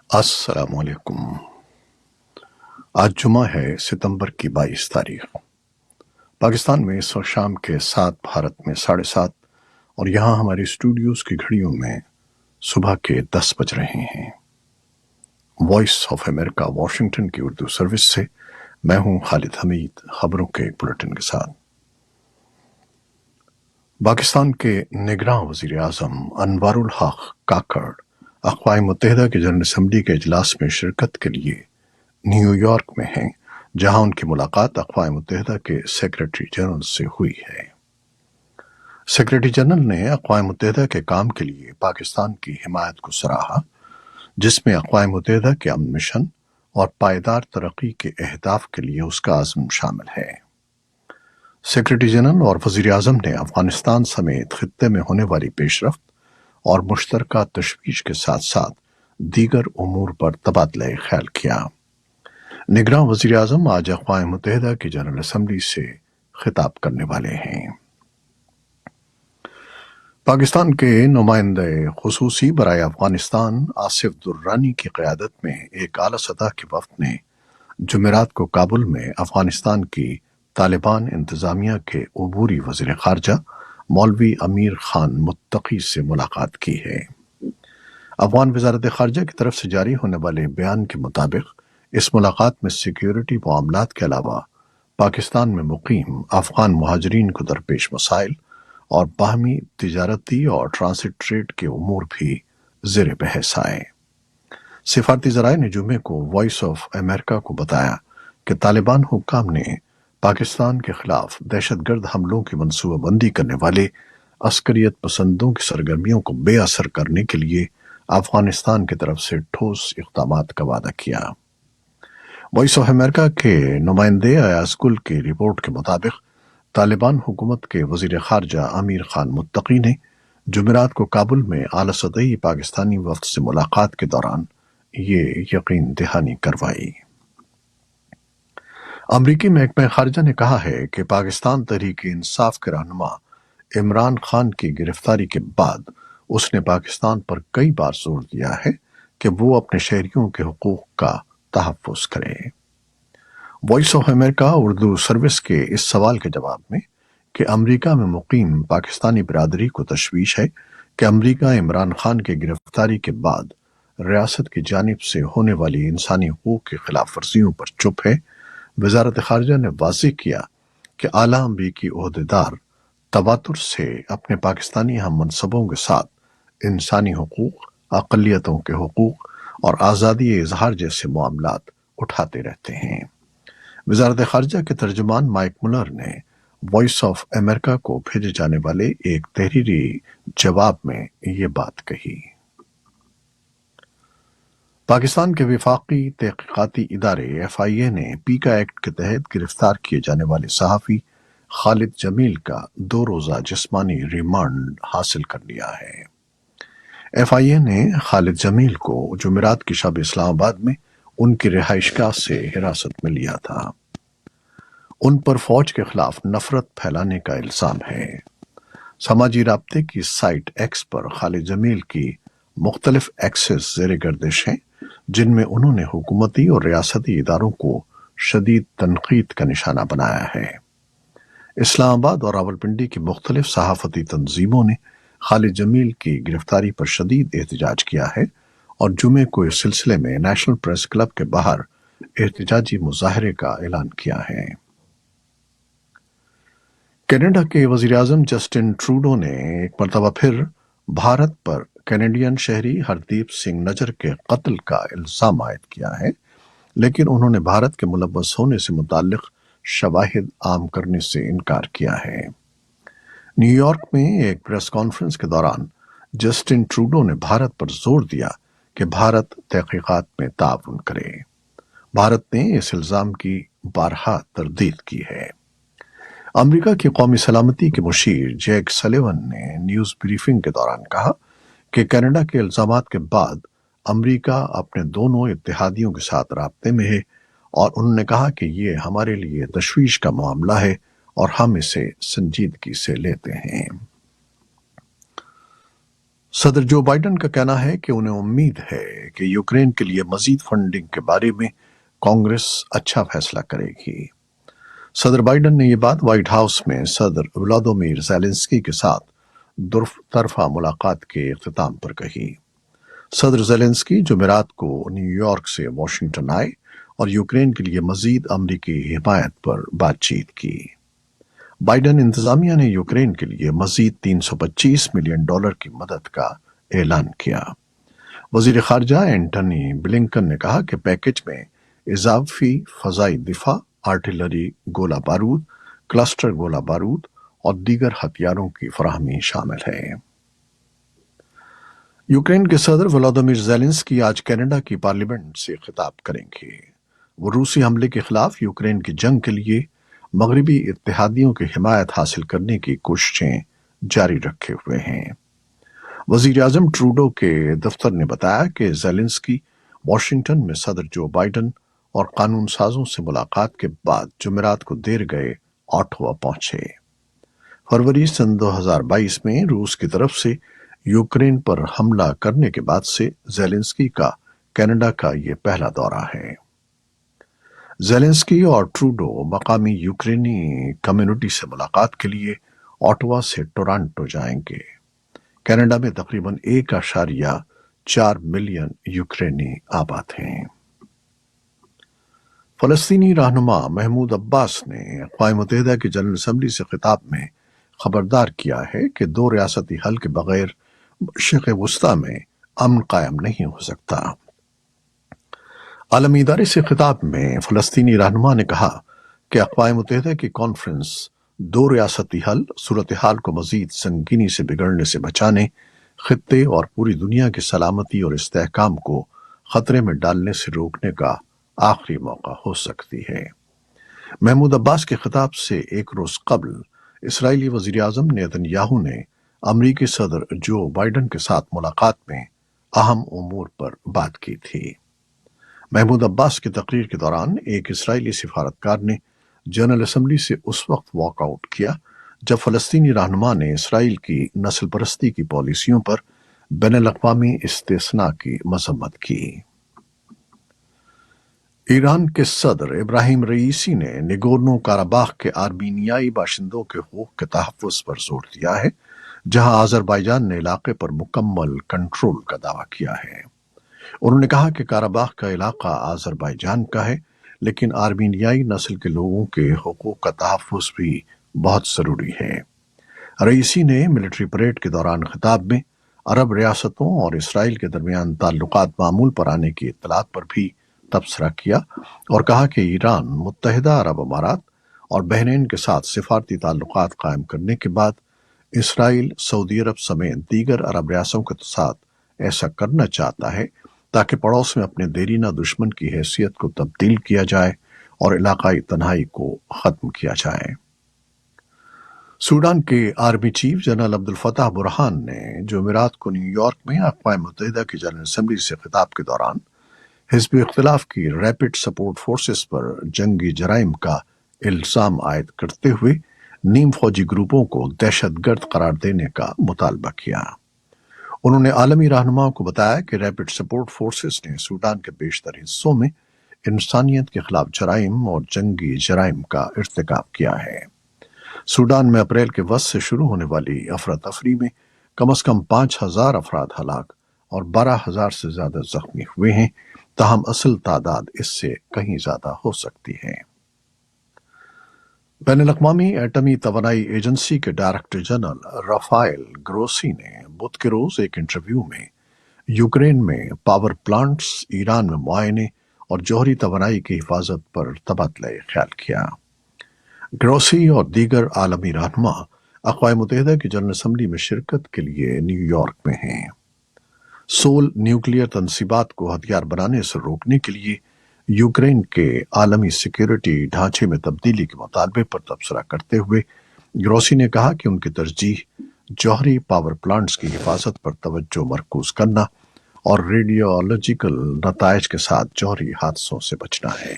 السلام علیکم۔ آج جمعہ ہے، ستمبر کی 22 تاریخ۔ پاکستان میں اس وقت شام کے 7، بھارت میں 7:30، اور یہاں ہماری اسٹوڈیوز کی گھڑیوں میں صبح کے 10 بج رہے ہیں۔ وائس آف امریکہ واشنگٹن کی اردو سروس سے میں ہوں خالد حمید، خبروں کے ایک بلٹن کے ساتھ۔ پاکستان کے نگراں وزیر اعظم انوار الحق کاکڑ اقوام متحدہ کی جنرل اسمبلی کے اجلاس میں شرکت کے لیے نیو یارک میں ہیں، جہاں ان کی ملاقات اقوام متحدہ کے سیکرٹری جنرل سے ہوئی ہے۔ سیکرٹری جنرل نے اقوام متحدہ کے کام کے لیے پاکستان کی حمایت کو سراہا، جس میں اقوام متحدہ کے امن مشن اور پائیدار ترقی کے اہداف کے لیے اس کا عزم شامل ہے۔ سیکرٹری جنرل اور وزیر اعظم نے افغانستان سمیت خطے میں ہونے والی پیش رفت اور مشترکہ تشویش کے ساتھ ساتھ دیگر امور پر تبادلہ خیال کیا۔ نگراں وزیر اعظم آج اقوام متحدہ کی جنرل اسمبلی سے خطاب کرنے والے ہیں۔ پاکستان کے نمائندہ خصوصی برائے افغانستان آصف درانی کی قیادت میں ایک اعلیٰ سطح کے وفد نے جمعرات کو کابل میں افغانستان کی طالبان انتظامیہ کے عبوری وزیر خارجہ مولوی امیر خان متقی سے ملاقات کی ہے۔ افغان وزارت خارجہ کی طرف سے جاری ہونے والے بیان کے مطابق اس ملاقات میں سیکیورٹی معاملات کے علاوہ پاکستان میں مقیم افغان مہاجرین کو درپیش مسائل اور باہمی تجارتی اور ٹرانزٹ ٹریڈ کے امور بھی زیر بحث آئے۔ سفارتی ذرائع نے جمعے کو وائس آف امریکہ کو بتایا کہ طالبان حکام نے پاکستان کے خلاف دہشت گرد حملوں کی منصوبہ بندی کرنے والے عسکریت پسندوں کی سرگرمیوں کو بے اثر کرنے کے لیے افغانستان کی طرف سے ٹھوس اقدامات کا وعدہ کیا۔ وائس آف امریکہ کے نمائندے ایاز گل کی رپورٹ کے مطابق طالبان حکومت کے وزیر خارجہ امیر خان متقی نے جمعرات کو کابل میں اعلیٰ سطحی پاکستانی وفد سے ملاقات کے دوران یہ یقین دہانی کروائی۔ امریکی محکمہ خارجہ نے کہا ہے کہ پاکستان تحریک انصاف کے رہنما عمران خان کی گرفتاری کے بعد اس نے پاکستان پر کئی بار زور دیا ہے کہ وہ اپنے شہریوں کے حقوق کا تحفظ کرے۔ Voice of America Urdu service کے اس سوال کے جواب میں کہ امریکہ میں مقیم پاکستانی برادری کو تشویش ہے کہ امریکہ عمران خان کی گرفتاری کے بعد ریاست کی جانب سے ہونے والی انسانی حقوق کی خلاف ورزیوں پر چپ ہے، وزارت خارجہ نے واضح کیا کہ اعلیٰ امریکی عہدیدار تواتر سے اپنے پاکستانی ہم منصبوں کے ساتھ انسانی حقوق، اقلیتوں کے حقوق اور آزادی اظہار جیسے معاملات اٹھاتے رہتے ہیں۔ وزارت خارجہ کے ترجمان مائک ملر نے وائس آف امریکہ کو بھیجے جانے والے ایک تحریری جواب میں یہ بات کہی۔ پاکستان کے وفاقی تحقیقاتی ادارے FIA نے پیکا ایکٹ کے تحت گرفتار کیے جانے والے صحافی خالد جمیل کا 2 روزہ جسمانی ریمانڈ حاصل کر لیا ہے۔ FIA نے خالد جمیل کو جمعرات کی شب اسلام آباد میں ان کی رہائش گاہ سے حراست میں لیا تھا۔ ان پر فوج کے خلاف نفرت پھیلانے کا الزام ہے۔ سماجی رابطے کی سائٹ ایکس پر خالد جمیل کی مختلف ایکسز زیر گردش ہیں، جن میں انہوں نے حکومتی اور ریاستی اداروں کو شدید تنقید کا نشانہ بنایا ہے۔ اسلام آباد اور راولپنڈی کی مختلف صحافتی تنظیموں نے خالد جمیل کی گرفتاری پر شدید احتجاج کیا ہے اور جمعے کو اس سلسلے میں نیشنل پریس کلب کے باہر احتجاجی مظاہرے کا اعلان کیا ہے۔ کینیڈا کے وزیر اعظم جسٹن ٹروڈو نے ایک مرتبہ پھر بھارت پر کینیڈین شہری ہردیپ سنگھ نجر کے قتل کا الزام عائد کیا ہے، لیکن انہوں نے بھارت کے ملوث ہونے سے متعلق شواہد عام کرنے سے انکار کیا ہے۔ نیو یارک میں ایک پریس کانفرنس کے دوران جسٹن ٹروڈو نے بھارت پر زور دیا کہ بھارت تحقیقات میں تعاون کرے۔ بھارت نے اس الزام کی بارہا تردید کی ہے۔ امریکہ کی قومی سلامتی کے مشیر جیک سلیون نے نیوز بریفنگ کے دوران کہا کہ کینیڈا کے الزامات کے بعد امریکہ اپنے دونوں اتحادیوں کے ساتھ رابطے میں ہے، اور انہوں نے کہا کہ یہ ہمارے لیے تشویش کا معاملہ ہے اور ہم اسے سنجیدگی سے لیتے ہیں۔ صدر جو بائیڈن کا کہنا ہے کہ انہیں امید ہے کہ یوکرین کے لیے مزید فنڈنگ کے بارے میں کانگریس اچھا فیصلہ کرے گی۔ صدر بائیڈن نے یہ بات وائٹ ہاؤس میں صدر ولادیمیر زیلنسکی کے ساتھ طرفہ ملاقات کے اختتام پر کہی۔ صدر زیلنسکی جمعرات کو نیو یارک سے واشنگٹن آئے اور یوکرین کے لیے مزید امریکی حمایت پر بات چیت کی۔ بائیڈن انتظامیہ نے یوکرین کے لیے مزید $325 ملین کی مدد کا اعلان کیا۔ وزیر خارجہ اینٹنی بلنکن نے کہا کہ پیکج میں اضافی فضائی دفاع، آرٹلری گولہ بارود، کلسٹر گولہ بارود اور دیگر ہتھیاروں کی فراہمی شامل ہے۔ یوکرین کے صدر ولادیمیر زیلنسکی آج کینیڈا کی پارلیمنٹ سے خطاب کریں گے۔ وہ روسی حملے کے خلاف یوکرین کی جنگ کے لیے مغربی اتحادیوں کی حمایت حاصل کرنے کی کوششیں جاری رکھے ہوئے ہیں۔ وزیر اعظم ٹروڈو کے دفتر نے بتایا کہ زیلنسکی واشنگٹن میں صدر جو بائیڈن اور قانون سازوں سے ملاقات کے بعد جمعرات کو دیر گئے آٹوا پہنچے۔ فروری سن 2022 میں روس کی طرف سے یوکرین پر حملہ کرنے کے بعد سے زیلنسکی کا کینیڈا کا یہ پہلا دورہ ہے۔ زیلنسکی اور ٹروڈو مقامی یوکرینی کمیونٹی سے ملاقات کے لیے آٹوا سے ٹورانٹو جائیں گے۔ کینیڈا میں تقریباً 1.4 ملین یوکرینی آباد ہیں۔ فلسطینی رہنما محمود عباس نے اقوام متحدہ کی جنرل اسمبلی سے خطاب میں خبردار کیا ہے کہ دو ریاستی حل کے بغیر مشرق وسطی میں امن قائم نہیں ہو سکتا۔ عالمی ادارے سے خطاب میں فلسطینی رہنما نے کہا کہ اقوام متحدہ کی کانفرنس دو ریاستی حل صورتحال کو مزید سنگینی سے بگڑنے سے بچانے، خطے اور پوری دنیا کی سلامتی اور استحکام کو خطرے میں ڈالنے سے روکنے کا آخری موقع ہو سکتی ہے۔ محمود عباس کے خطاب سے ایک روز قبل اسرائیلی وزیر اعظم نیتن یاہو نے امریکی صدر جو بائیڈن کے ساتھ ملاقات میں اہم امور پر بات کی تھی۔ محمود عباس کی تقریر کے دوران ایک اسرائیلی سفارتکار نے جنرل اسمبلی سے اس وقت واک آؤٹ کیا جب فلسطینی رہنما نے اسرائیل کی نسل پرستی کی پالیسیوں پر بین الاقوامی استثناء کی مذمت کی۔ ایران کے صدر ابراہیم رئیسی نے نگورنو کاراباخ کے آرمینیائی باشندوں کے حقوق کے تحفظ پر زور دیا ہے، جہاں آذربائیجان نے علاقے پر مکمل کنٹرول کا دعویٰ کیا ہے۔ انہوں نے کہا کہ کاراباخ کا علاقہ آذربائیجان کا ہے، لیکن آرمینیائی نسل کے لوگوں کے حقوق کا تحفظ بھی بہت ضروری ہے۔ رئیسی نے ملٹری پریڈ کے دوران خطاب میں عرب ریاستوں اور اسرائیل کے درمیان تعلقات معمول پر آنے کی اطلاعات پر بھی تبصرہ کیا اور کہا کہ ایران متحدہ عرب امارات اور بحرین کے ساتھ سفارتی تعلقات قائم کرنے کے بعد اسرائیل، سعودی عرب سمیت دیگر عرب ریاستوں کے ساتھ ایسا کرنا چاہتا ہے تاکہ پڑوس میں اپنے دیرینہ دشمن کی حیثیت کو تبدیل کیا جائے اور علاقائی تنہائی کو ختم کیا جائے۔ سوڈان کے آرمی چیف جنرل عبدالفتاح برہان نے جمعرات کو نیو یارک میں اقوام متحدہ کی جنرل اسمبلی سے خطاب کے دوران حزب اختلاف کی ریپڈ سپورٹ فورسز پر جنگی جرائم کا الزام عائد کرتے ہوئے نیم فوجی گروپوں کو دہشت گرد قرار دینے کا مطالبہ کیا۔ انہوں نے عالمی رہنماؤں کو بتایا کہ ریپڈ سپورٹ فورسز نے سوڈان کے بیشتر حصوں میں انسانیت کے خلاف جرائم اور جنگی جرائم کا ارتکاب کیا ہے۔ سوڈان میں اپریل کے وسط سے شروع ہونے والی افراتفری میں کم از کم 5,000 افراد ہلاک اور 12,000 سے زیادہ زخمی ہوئے ہیں، تاہم اصل تعداد اس سے کہیں زیادہ ہو سکتی ہے۔ بین الاقوامی ایٹمی توانائی ایجنسی کے ڈائریکٹر جنرل رافائل گروسی نے بدھ کے روز ایک انٹرویو میں یوکرین میں پاور پلانٹس، ایران میں معائنے اور جوہری توانائی کی حفاظت پر تبادلہ خیال کیا۔ گروسی اور دیگر عالمی رہنما اقوام متحدہ کی جنرل اسمبلی میں شرکت کے لیے نیو یارک میں ہیں۔ سول نیوکلیئر تنصیبات کو ہتھیار بنانے سے روکنے کے لیے یوکرین کے عالمی سیکیورٹی ڈھانچے میں تبدیلی کے مطالبے پر تبصرہ کرتے ہوئے گروسی نے کہا کہ ان کی ترجیح جوہری پاور پلانٹس کی حفاظت پر توجہ مرکوز کرنا اور ریڈیولوجیکل نتائج کے ساتھ جوہری حادثوں سے بچنا ہے۔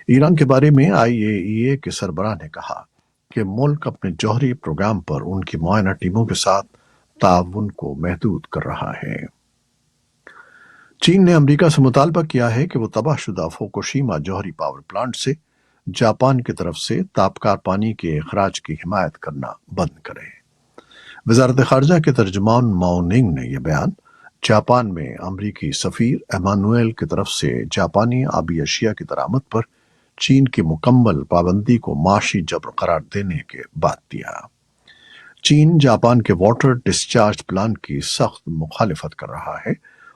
ایران کے بارے میں IAEA کے سربراہ نے کہا کہ ملک اپنے جوہری پروگرام پر ان کی معائنہ ٹیموں کے ساتھ تعاون کو محدود کر رہا ہے۔ چین نے امریکہ سے مطالبہ کیا ہے کہ وہ تباہ شدہ فوکوشیما جوہری پاور پلانٹ سے جاپان کی طرف سے تابکار پانی کے اخراج کی حمایت کرنا بند کرے۔ وزارت خارجہ کے ترجمان ماؤ ننگ نے یہ بیان جاپان میں امریکی سفیر ایمانوئل کی طرف سے جاپانی آبی اشیاء کی درآمد پر چین کی مکمل پابندی کو معاشی جبر قرار دینے کے بعد دیا۔ چین جاپان کے واٹر ڈسچارج پلان کی سخت مخالفت کر رہا ہے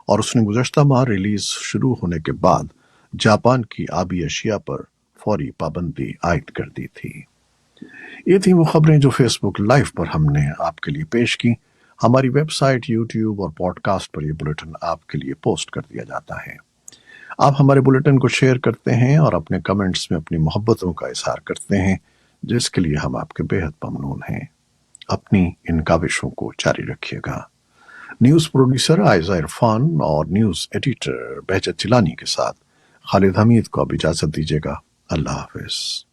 اور اس نے گزشتہ ماہ ریلیز شروع ہونے کے بعد جاپان کی آبی اشیاء پر فوری پابندی عائد کر دی تھی۔ یہ تھیں وہ خبریں جو فیس بک لائیو پر ہم نے آپ کے لیے پیش کی۔ ہماری ویب سائٹ، یوٹیوب اور پوڈ کاسٹ پر یہ بلیٹن آپ کے لیے پوسٹ کر دیا جاتا ہے۔ آپ ہمارے بلیٹن کو شیئر کرتے ہیں اور اپنے کمنٹس میں اپنی محبتوں کا اظہار کرتے ہیں، جس کے لیے ہم آپ کے بے حد ممنون ہیں۔ اپنی ان کاوشوں کو جاری رکھیے گا۔ نیوز پروڈیوسر عائزہ عرفان اور نیوز ایڈیٹر بہجت جیلانی کے ساتھ خالد حمید کو اب اجازت دیجیے گا۔ اللہ حافظ۔